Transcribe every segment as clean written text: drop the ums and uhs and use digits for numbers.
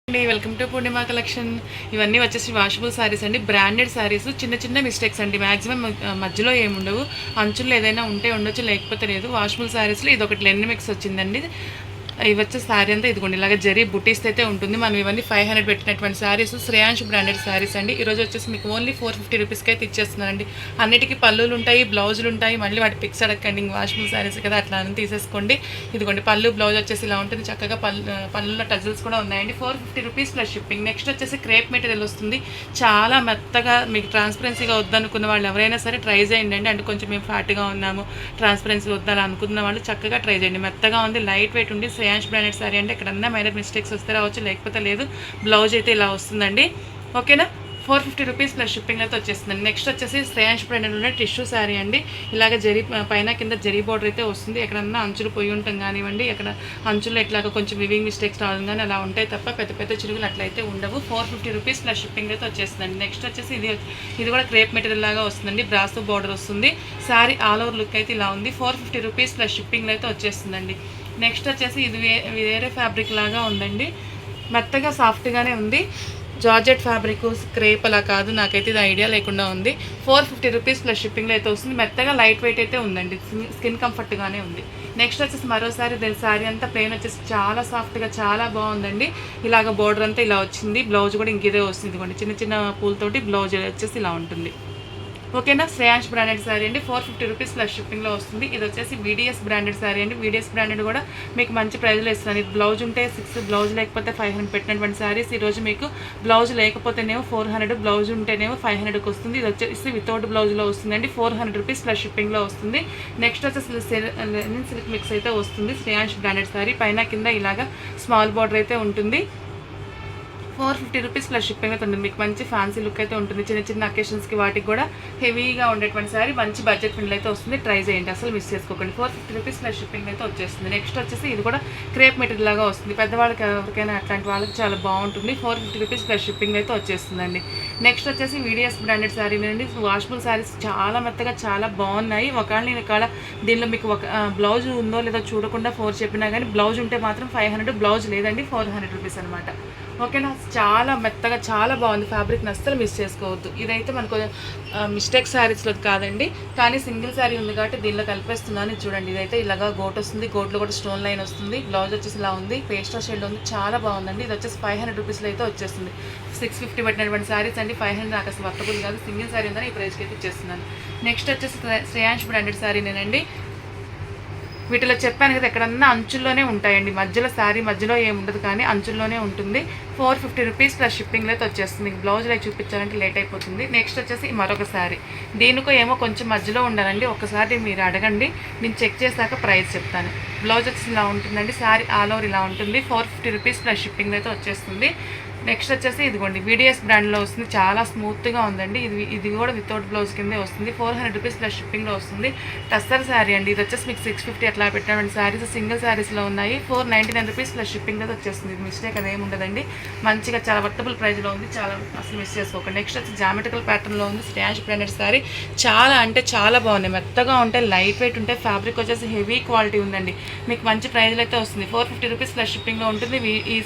Welcome to Purnima collection. ఇవన్నీ వచ్చేసి washable saris అండి, బ్రాండెడ్ శారీస్. చిన్న చిన్న మిస్టేక్స్ అండి, మాక్సిమం మధ్యలో ఏముండవు. అంచులు ఏదైనా ఉంటే ఉండొచ్చు, లేకపోతే లేదు. వాషబుల్ శారీస్లో ఇది ఒకటి లెన్ మిక్స్ వచ్చిందండి. ఇవి వచ్చే శారీ అంతా ఇదిగోండి ఇలాగ జరీ బుటీస్ అయితే ఉంటుంది. మనం ఇవన్నీ 500 పెట్టినటువంటి శారీస్, శ్రేయాంశ్ బ్రాండెడ్ శారీస్ అండి. ఈరోజు వచ్చేసి మీకు ఓన్లీ 450 రూపీస్కి అయితే ఇచ్చేస్తున్నానండి. అన్నిటికీ పళ్ళులు ఉంటాయి, బ్లౌజులు ఉంటాయి. మళ్ళీ వాటి పిక్స్ అడగండి, వాషబుల్ శారీస్ కదా అట్లా అని తీసేసుకోండి. ఇదిగోండి పళ్ళు బ్లౌజ్ వచ్చేసి ఇలా ఉంటుంది. చక్కగా పళ్ళులో టజల్స్ కూడా ఉన్నాయండి. 450 రూపీస్ ప్లస్ షిప్పింగ్. నెక్స్ట్ వచ్చేసి క్రేప్ మెటీరియల్ వస్తుంది. చాలా మెత్తగా, మీకు ట్రాన్స్పరెన్సీగా వద్దనుకున్న వాళ్ళు ఎవరైనా సరే ట్రై చేయండి అండి. అంటే కొంచెం మేము ఫ్యాట్గా ఉన్నాము, ట్రాన్స్పరెన్సీ వద్దాలని అనుకున్న వాళ్ళు చక్కగా ట్రై చేయండి. మెత్తగా ఉంది, లైట్ వెయిట్ ఉంది. శ్రేయాంశ్ బ్రాండెడ్ సారీ అంటే ఎక్కడన్నా మైనర్ మిస్టేక్స్ వస్తే రావచ్చు, లేకపోతే లేదు. బ్లౌజ్ అయితే ఇలా వస్తుందండి. ఓకేనా, 450 రూపీస్ ప్లస్ షిప్పింగ్ అయితే వచ్చేస్తుందండి. నెక్స్ట్ వచ్చేసి శ్రేయాంశ్ బ్రాండెడ్ ఉన్న టిష్యూ శారీ అండి. ఇలాగ జరీ పైన కింద జరీ బోర్డర్ అయితే వస్తుంది. ఎక్కడన్నా అంచులు పోయి ఉంటాం కానివ్వండి, ఎక్కడ అంచులు ఎట్లాగో కొంచెం వివింగ్ మిస్టేక్స్ రావడం కానీ అలా ఉంటాయి తప్ప పెద్ద పెద్ద చిరుగులు అట్లయితే ఉండవు. 450 రూపీస్ ప్లస్ షిప్పింగ్ అయితే వచ్చేస్తుందండి. నెక్స్ట్ వచ్చేసి ఇది కూడా క్రేప్ మెటీరియల్ లాగా వస్తుందండి. బ్రాసో బోర్డర్ వస్తుంది. శారీ ఆల్ ఓవర్ లుక్ అయితే ఇలా ఉంది. 450 రూపీస్ ప్లస్ షిప్పింగ్ అయితే వచ్చేస్తుందండి. నెక్స్ట్ వచ్చేసి ఇది వేరే ఫ్యాబ్రిక్ లాగా ఉందండి. మెత్తగా సాఫ్ట్గానే ఉంది. జార్జెట్ ఫ్యాబ్రిక్, క్రేప్ అలా కాదు, నాకైతే ఇది ఐడియా లేకుండా ఉంది. 450 రూపీస్ ప్లస్ షిప్పింగ్లో అయితే వస్తుంది. మెత్తగా లైట్ వెయిట్ అయితే ఉందండి, స్కిన్ కంఫర్ట్గానే ఉంది. నెక్స్ట్ వచ్చేసి మరోసారి దీని శారీ అంతా ప్లెయిన్ వచ్చేసి చాలా సాఫ్ట్గా చాలా బాగుందండి. ఇలాగ బోర్డర్ అంతా ఇలా వచ్చింది. బ్లౌజ్ కూడా ఇంకిదే వస్తుంది. ఇదిగోండి చిన్న చిన్న పూలతోటి బ్లౌజ్ వచ్చేసి ఇలా ఉంటుంది. ఓకేనా, శ్రేయాంశ్ బ్రాండెడ్ శారీ అండి. 450 రూపీస్ ప్లస్ షిప్పింగ్లో వస్తుంది. ఇది వచ్చేసి వీడిఎస్ బ్రాండెడ్ శారీ అండి. వీడిఎస్ బ్రాండెడ్ కూడా మీకు మంచి ప్రైజ్లో ఇస్తున్నాను. ఇది బ్లౌజ్ ఉంటే 6, బ్లౌజ్ లేకపోతే 500 పెట్టినటువంటి శారీస్. ఈరోజు మీకు బ్లౌజ్ లేకపోతేనేమో 400, బ్లౌజ్ ఉంటేనేమో 500కి వస్తుంది. ఇది వచ్చేసి వితౌట్ బ్లౌజ్లో వస్తుందండి. 400 రూపీస్ ప్లస్ షిప్పింగ్లో వస్తుంది. నెక్స్ట్ వచ్చేసి సిల్క్ మిక్స్ అయితే వస్తుంది. శ్రేయాంశ్ బ్రాండెడ్ శారీ పైన కింద ఇలాగా స్మాల్ బార్డర్ అయితే ఉంటుంది. 450 రూపీస్ ప్లస్ షిప్పింగ్ అయితే ఉంటుంది. మీకు మంచి ఫ్యాన్సీ లుక్ అయితే ఉంటుంది. చిన్న చిన్న అకేషన్స్కి వాటికి కూడా హెవీగా ఉండేటువంటి సారీ, మంచి బడ్జెట్ ఫ్రెండ్లీ అయితే వస్తుంది. ట్రై చేయండి, అసలు మిస్ చేసుకోకండి. 450 రూపీస్ ప్లస్ షిప్పింగ్ అయితే వచ్చేస్తుంది. నెక్స్ట్ వచ్చేసి ఇది కూడా క్రేప్ మెటీరియల్ లాగా వస్తుంది. పెద్దవాళ్ళకి ఎవరికైనా అట్లాంటి వాళ్ళకి చాలా బాగుంటుంది. 450 రూపీస్ ప్లస్ షిప్పింగ్ అయితే వచ్చేస్తుందండి. నెక్స్ట్ వచ్చేసి వీడిఎస్ బ్రాండెడ్ శారీ అండి. వాషబుల్ శారీస్ చాలా మెత్తగా చాలా బాగున్నాయి. ఒకవేళ నేను ఇక్కడ దీనిలో మీకు ఒక బ్లౌజ్ ఉందో లేదో చూడకుండా 4 చెప్పినా కానీ బ్లౌజ్ ఉంటే మాత్రం 500, బ్లౌజ్ లేదండి 400 రూపీస్ అనమాట. ఓకేనా, చాలా మెత్తగా చాలా బాగుంది. ఫ్యాబ్రిక్ని అస్సలు మిస్ చేసుకోవద్దు. ఇదైతే మనకు మిస్టేక్ శారీస్లో కాదండి, కానీ సింగిల్ శారీ ఉంది కాబట్టి దీనిలో కలిపేస్తున్నాను. చూడండి, ఇదైతే ఇలాగా గోట్ వస్తుంది. గోట్లో కూడా స్టోన్ లైన్ వస్తుంది. బ్లౌజ్ వచ్చేసి ఇలా ఉంది, పేస్టల్ షేడ్లో ఉంది. చాలా బాగుందండి. ఇది వచ్చేసి 500 రూపీస్లో అయితే వచ్చేస్తుంది. 650 పెట్టినటువంటి శారీస్ అండి. 500 నాకు అసలు వర్తబుల్ కాదు. సింగిల్ శారీ ఉందని ఈ ప్రైస్కి అయితే ఇచ్చేస్తున్నాను. నెక్స్ట్ వచ్చేసి శ్రేయాంశ్ బ్రాండెడ్ శారీనేనండి. వీటిలో చెప్పాను కదా, ఎక్కడన్నా అంచుల్లోనే ఉంటాయండి. మధ్యలో శారీ మధ్యలో ఏముండదు, కానీ అంచుల్లోనే ఉంటుంది. 450 రూపీస్ ప్లస్ షిప్పింగ్లో అయితే వచ్చేస్తుంది. బ్లౌజ్లో చూపించాలంటే లేట్ అయిపోతుంది. నెక్స్ట్ వచ్చేసి మరొక శారీ. దీనికో ఏమో కొంచెం మధ్యలో ఉండాలండి. ఒకసారి మీరు అడగండి, నేను చెక్ చేశాక ప్రైస్ చెప్తాను. బ్లౌజ్ వచ్చేసి ఇలా ఉంటుందండి. శారీ ఆల్ ఓవర్ ఇలా ఉంటుంది. 450 రూపీస్ ప్లస్ షిప్పింగ్లో అయితే వచ్చేస్తుంది. నెక్స్ట్ వచ్చేసి ఇదిగోండి వీడిఎస్ బ్రాండ్లో వస్తుంది. చాలా స్మూత్గా ఉందండి. ఇది కూడా వితౌట్ బ్లౌజ్ కిందే వస్తుంది. 400 రూపీస్ ప్లస్ షిప్పింగ్లో వస్తుంది. టస్సర్ శారీ అండి. ఇది వచ్చేసి మీకు 650 అట్లా పెట్టినటువంటి శారీస్ సింగిల్ శారీస్లో ఉన్నాయి. 499 రూపీస్ ప్లస్ షిప్పింగ్ అయితే వచ్చేస్తుంది. ఇది మిస్టేక్ అదేమి ఉండదండి. మంచిగా చాలా వర్తబుల్ ప్రైస్లో ఉంది. చాలా అసలు మిస్ చేసుకోకండి. నెక్స్ట్ వచ్చి జామెట్రికల్ ప్యాటర్న్లో ఉంది. శ్రేయాంశ్ బ్రాండెడ్ శారీ చాలా అంటే చాలా బాగుంది. మెత్తగా ఉంటాయి, లైట్ వెయిట్ ఉంటాయి. ఫ్యాబ్రిక్ వచ్చేసి హెవీ క్వాలిటీ ఉందండి. మీకు మంచి ప్రైజ్లో అయితే వస్తుంది. 450 రూపీస్ ప్లస్ షిప్పింగ్లో ఉంటుంది. ఈ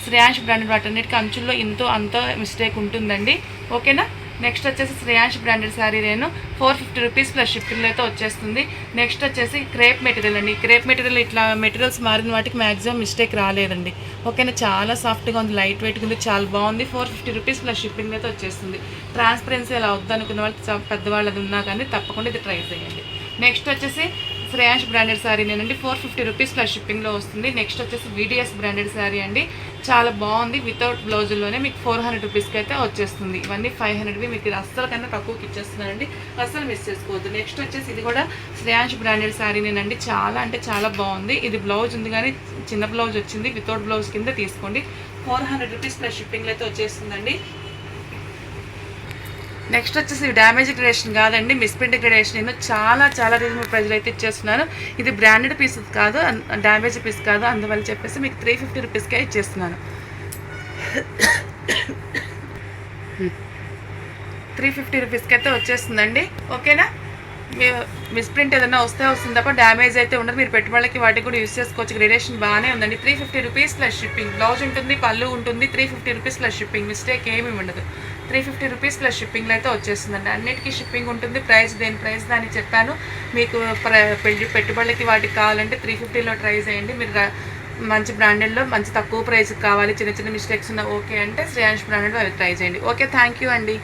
శ్రేయాంశ్ బ్రాండెడ్ వాటన్నిటికీ అంచుల్లో ఇంతో అంత మిస్టేక్ ఉంటుందండి. ఓకేనా, నెక్స్ట్ వచ్చేసి శ్రేయాంశ్ బ్రాండెడ్ శారీ నేను 450 రూపీస్ ప్లస్ షిప్పింగ్లో అయితే వచ్చేస్తుంది. నెక్స్ట్ వచ్చేసి క్రేప్ మెటీరియల్ అండి. క్రేప్ మెటీరియల్ ఇట్లా మెటీరియల్స్ మారిన వాటికి మ్యాక్సిమం మిస్టేక్ రాలేదండి. ఓకేనా, చాలా సాఫ్ట్గా ఉంది, లైట్ వెయిట్గా ఉంది, చాలా బాగుంది. 450 రూపీస్ ప్లస్ షిప్పింగ్ అయితే వచ్చేస్తుంది. ట్రాన్స్పరెన్సీ అలా వద్దనుకున్న వాళ్ళు, పెద్దవాళ్ళది ఉన్నా కానీ తప్పకుండా ఇది ట్రై చేయండి. నెక్స్ట్ వచ్చేసి శ్రేయాంశ్ బ్రాండెడ్ శారీ నేనండి. 450 రూపీస్ ప్లస్ షిప్పింగ్లో వస్తుంది. నెక్స్ట్ వచ్చేసి వీడిఎస్ బ్రాండెడ్ శారీ అండి. చాలా బాగుంది. వితౌట్ బ్లౌజుల్లోనే మీకు 400 రూపీస్కి అయితే వచ్చేస్తుంది. ఇవన్నీ 500వి మీకు అస్సలు కన్నా తక్కువకి ఇచ్చేస్తున్నానండి, అస్సలు మిస్ చేసుకోవద్దు. నెక్స్ట్ వచ్చేసి ఇది కూడా శ్రేయాంశ్ బ్రాండెడ్ శారీ నేనండి. చాలా అంటే చాలా బాగుంది. ఇది బ్లౌజ్ ఉంది కానీ చిన్న బ్లౌజ్ వచ్చింది. వితౌట్ బ్లౌజ్ కింద తీసుకోండి. 400 రూపీస్ ప్లస్ షిప్పింగ్లో అయితే వచ్చేస్తుందండి. నెక్స్ట్ వచ్చేసి డ్యామేజ్ గ్రేడేషన్ కాదండి, మిస్ప్రింట్ గ్రేడేషన్. నేను చాలా చాలా రీజనబుల్ ప్రైజ్లో అయితే ఇచ్చేస్తున్నాను. ఇది బ్రాండెడ్ పీస్ కాదు, డ్యామేజ్ పీస్ కాదు, అందువల్ల చెప్పేసి మీకు 350 రూపీస్కే ఇచ్చేస్తున్నాను. 350 రూపీస్కి అయితే వచ్చేస్తుందండి. ఓకేనా, మిస్ప్రింట్ ఏదైనా వస్తుంది తప్ప డ్యామేజ్ అయితే ఉండదు. మీరు పెట్టుబడికి వాటికి కూడా యూస్ చేసుకోవచ్చు. గ్రేడేషన్ బాగానే ఉందండి. 350 రూపీస్ ప్లస్ షిప్పింగ్. బ్లౌజ్ ఉంటుంది, పళ్ళు ఉంటుంది. 350 రూపీస్ ప్లస్ షిప్పింగ్. మిస్టేక్ ఏమీ ఉండదు. 350 రూపీస్ ప్లస్ షిప్పింగ్లో అయితే వచ్చేస్తుందండి. అన్నిటికీ షిప్పింగ్ ఉంటుంది. ప్రైస్ దాన్ని చెప్పాను మీకు. పెట్టుబడులకి వాటికి కావాలంటే 350లో ట్రై చేయండి. మీరు మంచి బ్రాండెడ్లో మంచి తక్కువ ప్రైస్కి కావాలి, చిన్న చిన్న మిస్టేక్స్ ఉన్న ఓకే అంటే శ్రేయాన్స్ బ్రాండెడ్ అవి ట్రై చేయండి. ఓకే, థ్యాంక్ యూ అండి.